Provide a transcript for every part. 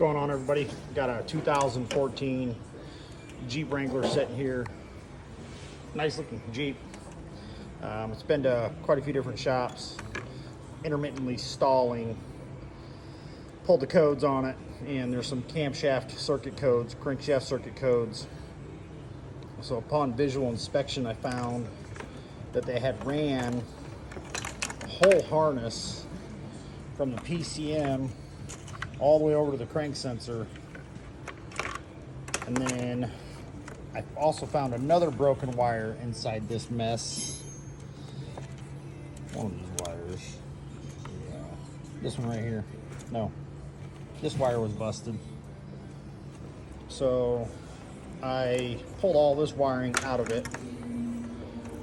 going on, everybody? Got a 2014 Jeep Wrangler sitting here. Nice looking Jeep. It's been to quite a few different shops, intermittently stalling. Pulled the codes on it, and there's some camshaft circuit codes, crankshaft circuit codes. So upon visual inspection, I found that they had ran a whole harness from the PCM all the way over to the crank sensor. And then I also found another broken wire inside this mess. One of these wires. Yeah. This one right here. No. This wire was busted. So I pulled all this wiring out of it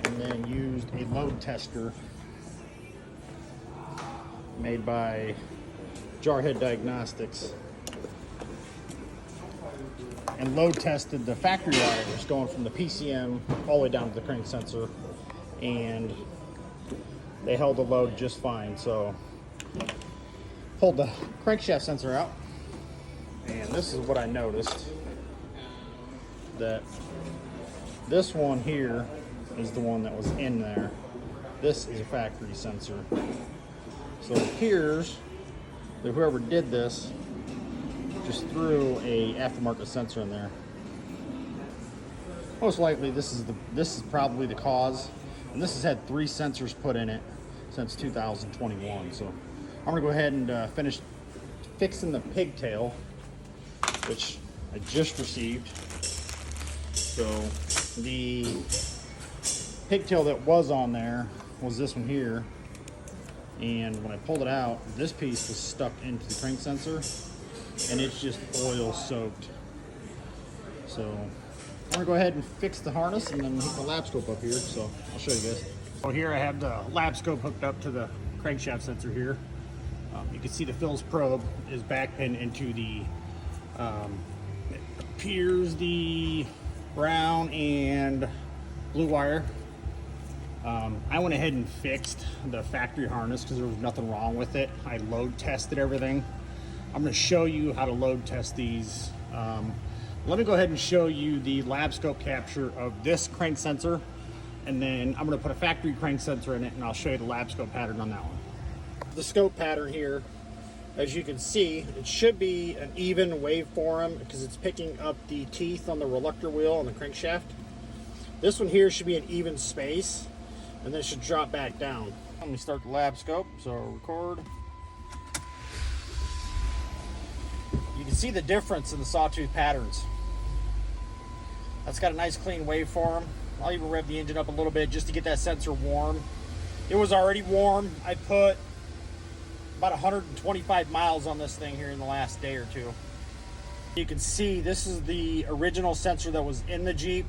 and then used a load tester made by Jarhead Diagnostics and load tested the factory wires going from the PCM all the way down to the crank sensor, and they held the load just fine. So pulled the crankshaft sensor out, and this is what I noticed, that this one here is the one that was in there. This is a factory sensor. So it appears that whoever did this just threw a aftermarket sensor in there. Most likely this is probably the cause, and this has had 3 sensors put in it since 2021. So I'm gonna go ahead and finish fixing the pigtail, which I just received. So the pigtail that was on there was this one here, and when I pulled it out, this piece was stuck into the crank sensor, and it's just oil soaked. So I'm gonna go ahead and fix the harness and then hook the lap scope up here. So I'll show you guys. So here I have the lap scope hooked up to the crankshaft sensor here. You can see the Phil's probe is backpinned into the, it appears the brown and blue wire. I went ahead and fixed the factory harness because there was nothing wrong with it. I load tested everything. I'm going to show you how to load test these. Let me go ahead and show you the lab scope capture of this crank sensor, and then I'm going to put a factory crank sensor in it, and I'll show you the lab scope pattern on that one. The scope pattern here, as you can see, it should be an even waveform because it's picking up the teeth on the reluctor wheel on the crankshaft. This one here should be an even space, and then it should drop back down. Let me start the lab scope, so record. You can see the difference in the sawtooth patterns. That's got a nice clean waveform. I'll even rev the engine up a little bit just to get that sensor warm. It was already warm. I put about 125 miles on this thing here in the last day or two. You can see this is the original sensor that was in the Jeep.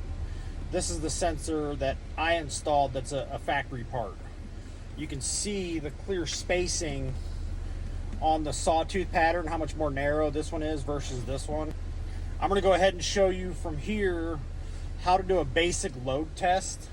This is the sensor that I installed that's a factory part. You can see the clear spacing on the sawtooth pattern, how much more narrow this one is versus this one. I'm gonna go ahead and show you from here how to do a basic load test